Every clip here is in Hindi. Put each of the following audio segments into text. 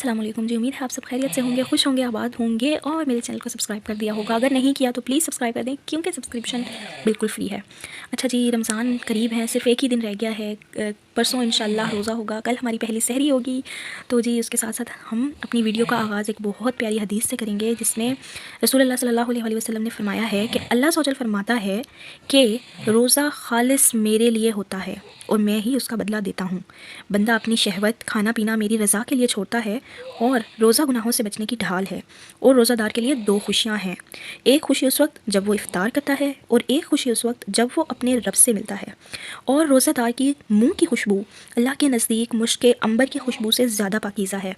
अस्सलाम वालेकुम जी। उम्मीद है आप सब खैरियत से होंगे, खुश होंगे, आबाद होंगे और मेरे चैनल को सब्सक्राइब कर दिया होगा। अगर नहीं किया तो प्लीज़ सब्सक्राइब कर दें क्योंकि सब्सक्रिप्शन बिल्कुल फ्री है। अच्छा जी, रमज़ान करीब है, सिर्फ एक ही दिन रह गया है। परसों इंशाल्लाह रोज़ा होगा, कल हमारी पहली सहरी होगी। तो जी उसके साथ साथ हम अपनी वीडियो का आगाज़ एक बहुत प्यारी हदीस से करेंगे जिसमें रसूलुल्लाह सल्लल्लाहु अलैहि वसल्लम ने फरमाया है कि अल्लाह सौजल फरमाता है कि रोज़ा खालिस मेरे लिए होता है और मैं ही उसका बदला देता हूँ। बंदा अपनी शहवत खाना पीना मेरी रज़ा के लिए छोड़ता है और रोज़ा गुनाहों से बचने की ढाल है। और रोज़ादार के लिए दो खुशियाँ हैं, एक खुशी उस वक्त जब वो इफ़्तार करता है और एक खुशी उस वक्त जब वो अपने रब से मिलता है। और रोज़ादार की मुँह की खुशबू अल्लाह के नज़दीक मुश्क अंबर की खुशबू से ज़्यादा पाकीज़ा है।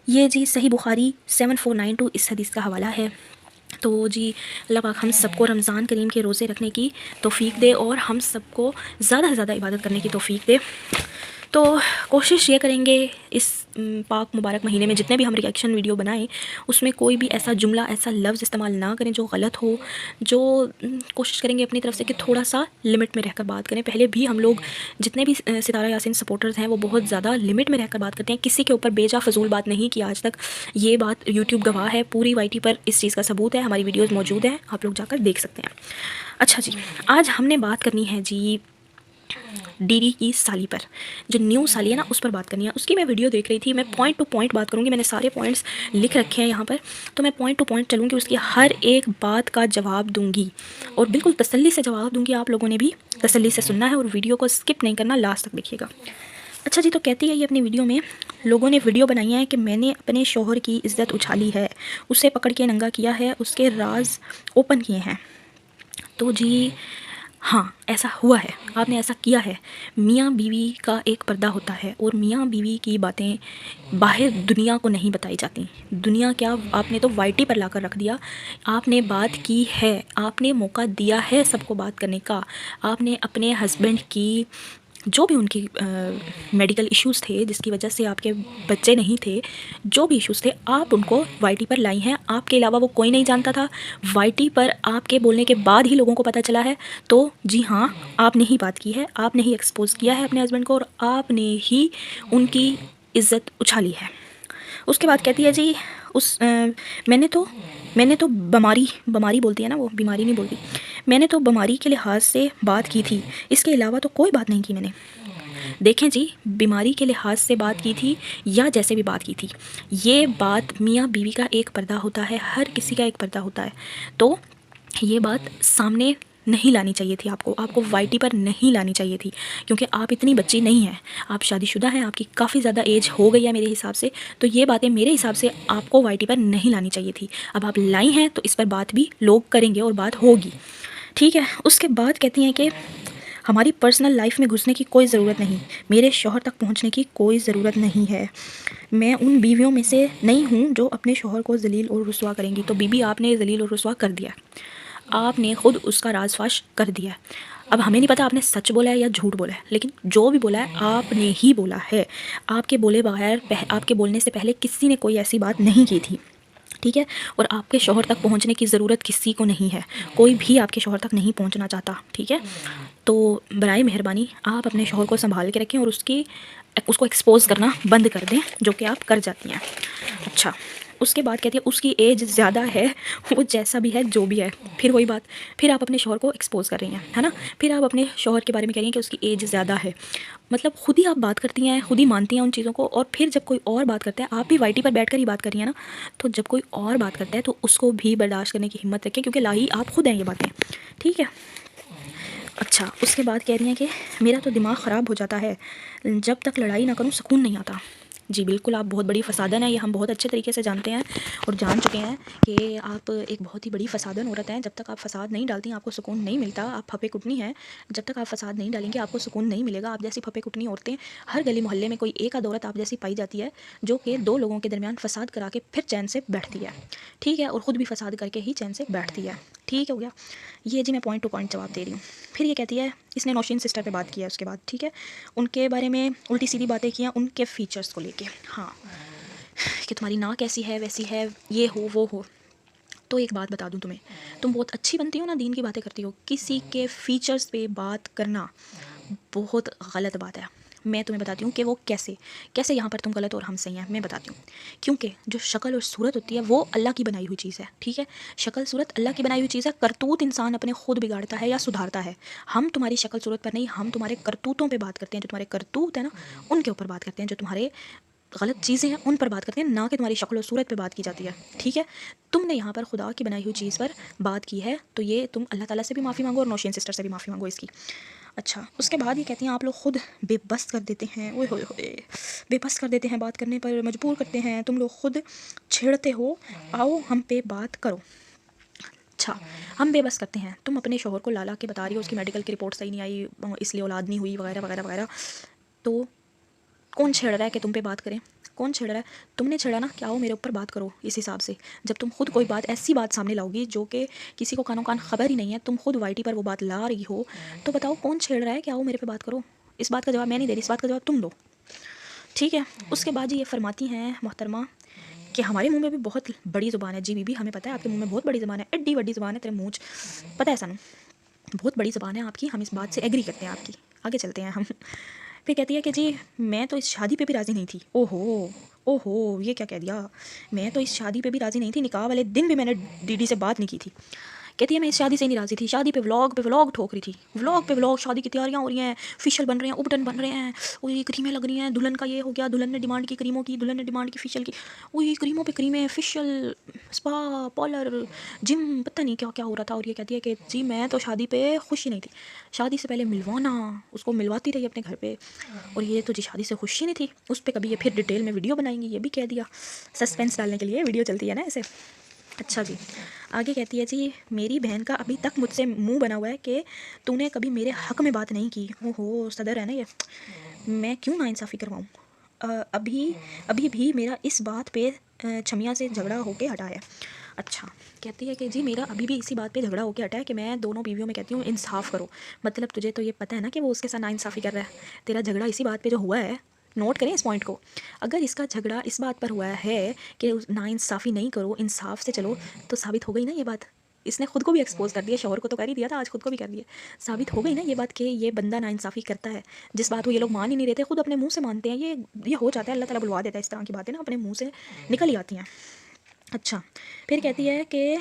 ये जी सही बुखारी 7492 इस हदीस का हवाला है। तो जी अल्लाह पाक हम सबको रमज़ान करीम के रोज़े रखने की तौफ़ीक दे और हम सबको ज़्यादा से ज़्यादा इबादत करने की तौफ़ीक दे। तो कोशिश ये करेंगे इस पाक मुबारक महीने में जितने भी हम रिएक्शन वीडियो बनाएं उसमें कोई भी ऐसा जुमला, ऐसा लफ्ज़ इस्तेमाल ना करें जो गलत हो। जो कोशिश करेंगे अपनी तरफ से कि थोड़ा सा लिमिट में रहकर बात करें। पहले भी हम लोग जितने भी सितारा यासीन सपोर्टर्स हैं वो बहुत ज़्यादा लिमिट में रहकर बात करते हैं, किसी के ऊपर बेजा फजूल बात नहीं की आज तक। ये बात यूट्यूब गवाह है, पूरी वाईटी पर इस चीज़ का सबूत है, हमारी वीडियोज़ मौजूद हैं, आप लोग जाकर देख सकते हैं। अच्छा जी, आज हमने बात करनी है जी डीडी की साली पर, जो न्यू साली है ना उस पर बात करनी है। उसकी मैं वीडियो देख रही थी, मैं पॉइंट टू पॉइंट बात करूँगी, मैंने सारे पॉइंट्स लिख रखे हैं यहाँ पर, तो मैं पॉइंट टू पॉइंट चलूँगी, उसकी हर एक बात का जवाब दूँगी और बिल्कुल तसल्ली से जवाब दूँगी। आप लोगों ने भी तसल्ली से सुनना है और वीडियो को स्किप नहीं करना, लास्ट तक देखिएगा। अच्छा जी, तो कहती है ये अपनी वीडियो में, लोगों ने वीडियो बनाई है कि मैंने अपने शोहर की इज़्ज़त उछाली है, उसे पकड़ के नंगा किया है, उसके राज ओपन किए हैं। तो जी हाँ, ऐसा हुआ है, आपने ऐसा किया है। मियाँ बीवी का एक पर्दा होता है और मियाँ बीवी की बातें बाहर दुनिया को नहीं बताई जाती। दुनिया क्या, आपने तो वाईटी पर लाकर रख दिया। आपने बात की है, आपने मौका दिया है सबको बात करने का। आपने अपने हस्बैंड की जो भी उनकी मेडिकल इश्यूज़ थे जिसकी वजह से आपके बच्चे नहीं थे, जो भी इश्यूज़ थे आप उनको वाईटी पर लाई हैं। आपके अलावा वो कोई नहीं जानता था, वाईटी पर आपके बोलने के बाद ही लोगों को पता चला है। तो जी हाँ, आपने ही बात की है, आपने ही एक्सपोज़ किया है अपने हस्बैंड को और आपने ही उनकी इज़्ज़त उछाली है। उसके बाद कहती है जी मैंने तो बमारी बोलती है ना, वो बीमारी नहीं बोलती। मैंने तो बीमारी के लिहाज से बात की थी, इसके अलावा तो कोई बात नहीं की मैंने। देखें जी, बीमारी के लिहाज से बात की थी या जैसे भी बात की थी, ये बात मियाँ बीवी का एक पर्दा होता है, हर किसी का एक पर्दा होता है। तो ये बात सामने नहीं लानी चाहिए थी, आपको वाईटी पर नहीं लानी चाहिए थी, क्योंकि आप इतनी बच्ची नहीं हैं, आप शादीशुदा हैं, आपकी काफ़ी ज़्यादा एज हो गई है मेरे हिसाब से। तो ये बातें मेरे हिसाब से आपको वाईटी पर नहीं लानी चाहिए थी। अब आप लाई हैं तो इस पर बात भी लोग करेंगे और बात होगी, ठीक है। उसके बाद कहती हैं कि हमारी पर्सनल लाइफ में घुसने की कोई ज़रूरत नहीं, मेरे शौहर तक पहुंचने की कोई ज़रूरत नहीं है। मैं उन बीवियों में से नहीं हूं जो अपने शौहर को जलील और रुसवा करेंगी। तो बीबी आपने जलील और रुसवा कर दिया, आपने खुद उसका राज़-फाश कर दिया। अब हमें नहीं पता आपने सच बोला है या झूठ बोला है, लेकिन जो भी बोला है आपने ही बोला है। आपके बोले बगैर आपके बोलने से पहले किसी ने कोई ऐसी बात नहीं की थी, ठीक है। और आपके शौहर तक पहुंचने की ज़रूरत किसी को नहीं है, कोई भी आपके शौहर तक नहीं पहुंचना चाहता, ठीक है। तो बराए मेहरबानी आप अपने शौहर को संभाल के रखें और उसको एक्सपोज़ करना बंद कर दें, जो कि आप कर जाती हैं। अच्छा, उसके बाद कहती है उसकी एज ज़्यादा है, वो जैसा भी है जो भी है, फिर वही बात, फिर आप अपने शौहर को एक्सपोज़ कर रही हैं, है ना। फिर आप अपने शौहर के बारे में कह रही हैं कि उसकी एज ज़्यादा है। मतलब खुद ही आप बात करती हैं, खुद ही मानती हैं उन चीज़ों को, और फिर जब कोई और बात करता है, आप भी वाईटी पर बैठकर ही बात कर रही हैं ना, तो जब कोई और बात करता है तो उसको भी बर्दाश्त करने की हिम्मत रखें, क्योंकि लाही आप खुद हैं ये बातें, ठीक है। अच्छा, उसके बाद कह रही हैं कि मेरा तो दिमाग ख़राब हो जाता है, जब तक लड़ाई ना करूँ सुकून नहीं आता। जी बिल्कुल, आप बहुत बड़ी फसादन है, ये हम बहुत अच्छे तरीके से जानते हैं और जान चुके हैं कि आप एक बहुत ही बड़ी फसादन औरत हैं। जब तक आप फसाद नहीं डालती आपको सुकून नहीं मिलता। आप फपे कुटनी हैं, जब तक आप फसाद नहीं डालेंगे आपको सुकून नहीं मिलेगा। आप जैसी फपे कुटनी औरतें हर गली मोहल्ले में कोई एक आध औरत आप जैसी पाई जाती है, जो कि दो लोगों के दरमियान फसाद करा के फिर चैन से बैठती है, ठीक है, और ख़ुद भी फसाद करके ही चैन से बैठती है, ठीक हो गया। ये जी मैं पॉइंट टू पॉइंट जवाब दे रही हूँ। फिर ये कहती है, इसने नौशीन सिस्टर पे बात की है उसके बाद, ठीक है, उनके बारे में उल्टी सीधी बातें की हैं उनके फ़ीचर्स को लेके, हाँ, कि तुम्हारी नाक ऐसी है वैसी है, ये हो वो हो। तो एक बात बता दूं तुम्हें, तुम बहुत अच्छी बनती हो ना, दीन की बातें करती हो, किसी के फ़ीचर्स पे बात करना बहुत गलत बात है। मैं तुम्हें बताती हूँ कि वो कैसे कैसे यहाँ पर तुम गलत और हम सही हैं, मैं बताती हूँ। क्योंकि जो शक्ल और सूरत होती है वो अल्लाह की बनाई हुई चीज़ है, ठीक है। शक्ल सूरत अल्लाह की बनाई हुई चीज़ है, करतूत इंसान अपने खुद बिगाड़ता है या सुधारता है। हम तुम्हारी शक्ल सूरत पर नहीं, हम तुम्हारे करतूतों पे बात करते हैं। जो तुम्हारे करतूत है ना, उनके ऊपर बात करते हैं। जो तुम्हारे गलत चीज़ें हैं उन पर बात करते हैं, ना कि तुम्हारी शक्ल और सूरत पे बात की जाती है, ठीक है। तुमने यहाँ पर खुदा की बनाई हुई चीज़ पर बात की है, तो ये तुम अल्लाह ताला से भी माफ़ी मांगो और नौशीन सिस्टर से भी माफ़ी मांगो इसकी। अच्छा, उसके बाद ये कहती हैं आप लोग खुद बेबस कर देते हैं, ओए होए होए, बेबस कर देते हैं, बात करने पर मजबूर करते हैं, तुम लोग खुद छेड़ते हो, आओ हम पे बात करो। अच्छा, हम बेबस करते हैं, तुम अपने शोहर को ला के बता रही हो उसकी मेडिकल की रिपोर्ट सही नहीं आई, इसलिए औलाद नहीं हुई वगैरह वगैरह वगैरह। तो कौन छेड़ रहा है कि तुम पे बात करें? कौन छेड़ रहा है? तुमने छेड़ा ना, क्या आओ मेरे ऊपर बात करो इस हिसाब से। जब तुम खुद कोई बात ऐसी बात सामने लाओगी जो कि किसी को कानो कान खबर ही नहीं है, तुम खुद वाईटी पर वो बात ला रही हो, तो बताओ कौन छेड़ रहा है कि आओ मेरे पे बात करो। इस बात का जवाब मैं नहीं दे रही, इस बात का जवाब तुम दो, ठीक है। उसके बाद ये फरमाती हैं मोहतरमा कि हमारे मुंह में भी बहुत बड़ी ज़ुबान है। जी बीबी, हमें पता है आपके मुंह में बहुत बड़ी ज़ुबान है, एड्डी बड़ी ज़ुबान है तेरे मुँह च, पता है सानू, बहुत बड़ी ज़ुबान है आपकी, हम इस बात से एग्री करते हैं आपकी। आगे चलते हैं हम। फिर कहती है कि जी मैं तो इस शादी पे भी राज़ी नहीं थी। ओहो, ओहो, ये क्या कह दिया? मैं तो इस शादी पे भी राज़ी नहीं थी, निकाह वाले दिन भी मैंने दीदी से बात नहीं की थी। कहती है मैं इस शादी से नहीं राज़ी थी, शादी पे व्लॉग ठोक रही थी, व्लॉग पे व्लॉग, शादी की तैयारियां हो रही हैं, फेशियल बन रहे हैं, उपटन बन रहे हैं, वो ये क्रीमें लग रही हैं, दुल्हन का ये हो गया, दुल्हन ने डिमांड की क्रीमों की, दुल्हन ने डिमांड की फेशियल की, वो ये क्रीमों पे क्रीमें, फेशियल, स्पा, पार्लर, जिम, पता नहीं क्या क्या हो रहा था। और ये कहती है कि जी मैं तो शादी पे खुश ही नहीं थी, शादी से पहले मिलवाना, उसको मिलवाती रही अपने घर पे, और ये तो जी शादी से खुश ही नहीं थी। उस पर कभी ये फिर डिटेल में वीडियो बनाएंगी, ये भी कह दिया, सस्पेंस डालने के लिए वीडियो चलती है ना ऐसे। अच्छा जी, आगे कहती है जी मेरी बहन का अभी तक मुझसे मुंह बना हुआ है कि तूने कभी मेरे हक में बात नहीं की। ओहो, सदर है ना ये, मैं क्यों नाइंसाफ़ी करवाऊँ। अभी अभी भी मेरा इस बात पे छमिया से झगड़ा होके हटा है। अच्छा, कहती है कि जी मेरा अभी भी इसी बात पे झगड़ा होके हटा है कि मैं दोनों बीवियों में कहती हूँ इंसाफ़ करो। मतलब तुझे तो ये पता है ना कि वो उसके साथ नाइंसाफ़ी कर रहा है, तेरा झगड़ा इसी बात पे जो हुआ है, नोट करें इस पॉइंट को। अगर इसका झगड़ा इस बात पर हुआ है कि नाइंसाफ़ी नहीं करो, इंसाफ से चलो, तो साबित हो गई ना ये बात। इसने खुद को भी एक्सपोज कर दिया, शौहर को तो कर ही दिया था, आज खुद को भी कर दिया। साबित हो गई ना ये बात कि ये बंदा नाइंसाफ़ी करता है। जिस बात को ये लोग मान ही नहीं रहते, खुद अपने मुंह से मानते हैं। ये हो जाता है, अल्लाह ताला बुलवा देता है, इस तरह की बातें ना अपने मुंह से निकल ही आती हैं। अच्छा, फिर कहती है कि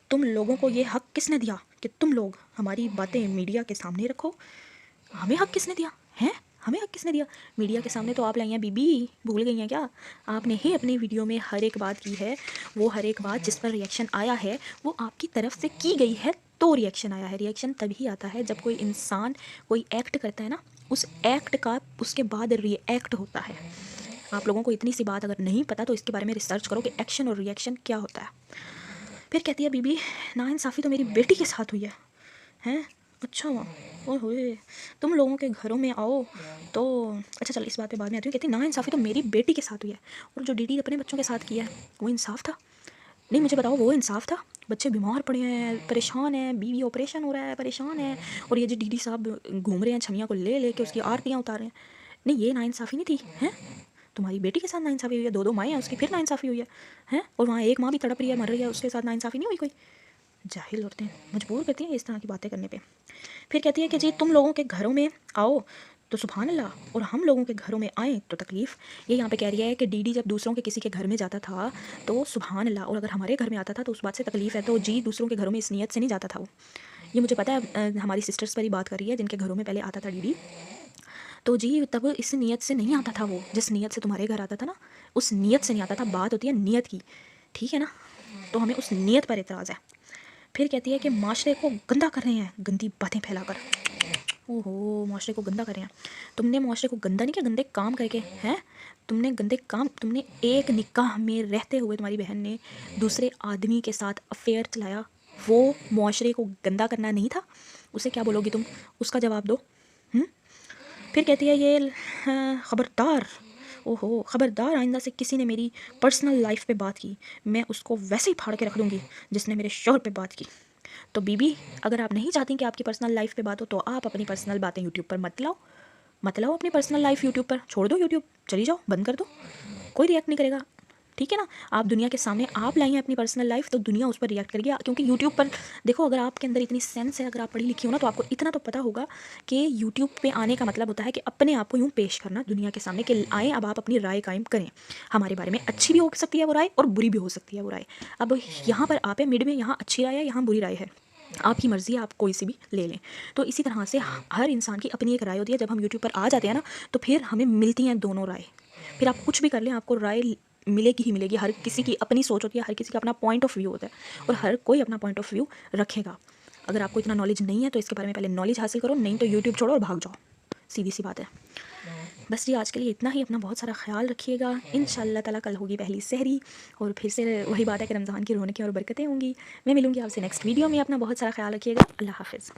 तुम लोगों को ये हक किसने दिया कि तुम लोग हमारी बातें मीडिया के सामने रखो। हमें हक किसने दिया है? हमें हक किसने दिया? मीडिया के सामने तो आप लाई हैं बीबी, भूल गई हैं क्या? आपने ही अपनी वीडियो में हर एक बात की है, वो हर एक बात जिस पर रिएक्शन आया है वो आपकी तरफ से की गई है, तो रिएक्शन आया है। रिएक्शन तभी आता है जब कोई इंसान कोई एक्ट करता है ना, उस एक्ट का उसके बाद रिएक्ट होता है। आप लोगों को इतनी सी बात अगर नहीं पता तो इसके बारे में रिसर्च करो कि एक्शन और रिएक्शन क्या होता है। फिर कहती है बीबी नाइंसाफ़ी तो मेरी बेटी के साथ हुई है। हैं? अच्छा, ओए होए, तुम लोगों के घरों में आओ तो अच्छा चल इस बात पे बाद में आती हूँ। कहती नाइंसाफ़ी तो मेरी बेटी के साथ हुई है, और जो डीडी अपने बच्चों के साथ किया है वो इंसाफ था? नहीं, मुझे बताओ वो इंसाफ था? बच्चे बीमार पड़े हैं, परेशान हैं, बीवी ऑपरेशन हो रहा है, परेशान है, और ये जो डीडी साहब घूम रहे हैं छमिया को ले के उसकी आरतियाँ उतार रहे हैं। नहीं, ये नाइंसाफ़ी नहीं थी, हैं? तुम्हारी बेटी के साथ नाइंसाफ़ी हुई है, दो माएँ हैं उसकी, फिर नाइंसाफ़ी हुई है, हैं? और वहाँ एक माँ भी तड़प रही है, मर रही है, उसके साथ नाइंसाफ़ी नहीं हुई कोई? जाहिल औरतें मजबूर करती हैं इस तरह की बातें करने पे। फिर कहती है कि जी तुम लोगों के घरों में आओ तो सुभान अल्लाह, और हम लोगों के घरों में आएँ तो तकलीफ़। ये यहाँ पे कह रही है कि डीडी जब दूसरों के किसी के घर में जाता था तो सुभान अल्लाह, और अगर हमारे घर में आता था तो उस बात से तकलीफ़ है। तो जी दूसरों के घरों में इस नीयत से नहीं जाता था वो। ये मुझे पता है, हमारी सिस्टर्स पर ही बात कर रही है जिनके घरों में पहले आता था डीडी। तो जी तब इस नीयत से नहीं आता था वो, जिस नीयत से तुम्हारे घर आता था ना, उस नीयत से नहीं आता था। बात होती है नीयत की, ठीक है ना? तो हमें उस नीयत पर एतराज़ है। फिर कहती है कि माशरे को गंदा कर रहे हैं गंदी बातें फैलाकर। ओहो, माशरे को गंदा कर रहे हैं। तुमने माशरे को गंदा नहीं किया, गंदे काम करके, हैं? तुमने गंदे काम, तुमने एक निकाह में रहते हुए तुम्हारी बहन ने दूसरे आदमी के साथ अफेयर चलाया, वो माशरे को गंदा करना नहीं था? उसे क्या बोलोगी तुम? उसका जवाब दो। फिर कहती है ये ख़बरदार, ओहो ख़बरदार, आइंदा से किसी ने मेरी पर्सनल लाइफ पे बात की, मैं उसको वैसे ही फाड़ के रख दूँगी जिसने मेरे शौहर पे बात की। तो बीबी अगर आप नहीं चाहती कि आपकी पर्सनल लाइफ पे बात हो तो आप अपनी पर्सनल बातें यूट्यूब पर मत लाओ अपनी पर्सनल लाइफ यूट्यूब पर, छोड़ दो यूट्यूब, चली जाओ, बंद कर दो, कोई रिएक्ट नहीं करेगा। ठीक है ना। आप दुनिया के सामने आप लाई हैं अपनी पर्सनल लाइफ, तो दुनिया उस पर रिएक्ट करेगी। क्योंकि यूट्यूब पर देखो, अगर आपके अंदर इतनी सेंस है, अगर आप पढ़ी लिखी हो ना, तो आपको इतना तो पता होगा कि यूट्यूब पे आने का मतलब होता है कि अपने आप को यूँ पेश करना दुनिया के सामने कि आए, अब आप अपनी राय कायम करें हमारे बारे में। अच्छी भी हो सकती है वो राय और बुरी भी हो सकती है वो राय। अब यहाँ पर आप है मिड में, यहाँ अच्छी राय है, यहाँ बुरी राय है, आपकी मर्ज़ी है, आप कोई सी भी ले लें। तो इसी तरह से हर इंसान की अपनी एक राय होती है। जब हम यूट्यूब पर आ जाते हैं ना, तो फिर हमें मिलती हैं दोनों राय। फिर आप कुछ भी कर लें, आपको राय मिलेगी ही मिलेगी। हर किसी की अपनी सोच होती है, हर किसी का अपना पॉइंट ऑफ व्यू होता है, और हर कोई अपना पॉइंट ऑफ व्यू रखेगा। अगर आपको इतना नॉलेज नहीं है तो इसके बारे में पहले नॉलेज हासिल करो, नहीं तो यूट्यूब छोड़ो और भाग जाओ, सीधी सी बात है। बस जी, आज के लिए इतना ही। अपना बहुत सारा ख्याल रखिएगा। इंशाअल्लाह ताला कल होगी पहली सहरी, और फिर से वही बात है कि रमज़ान की रौनकें और बरकतें होंगी। मैं मिलूँगी आपसे नेक्स्ट वीडियो में। अपना बहुत सारा ख्याल रखिएगा। अल्लाह हाफ़िज़।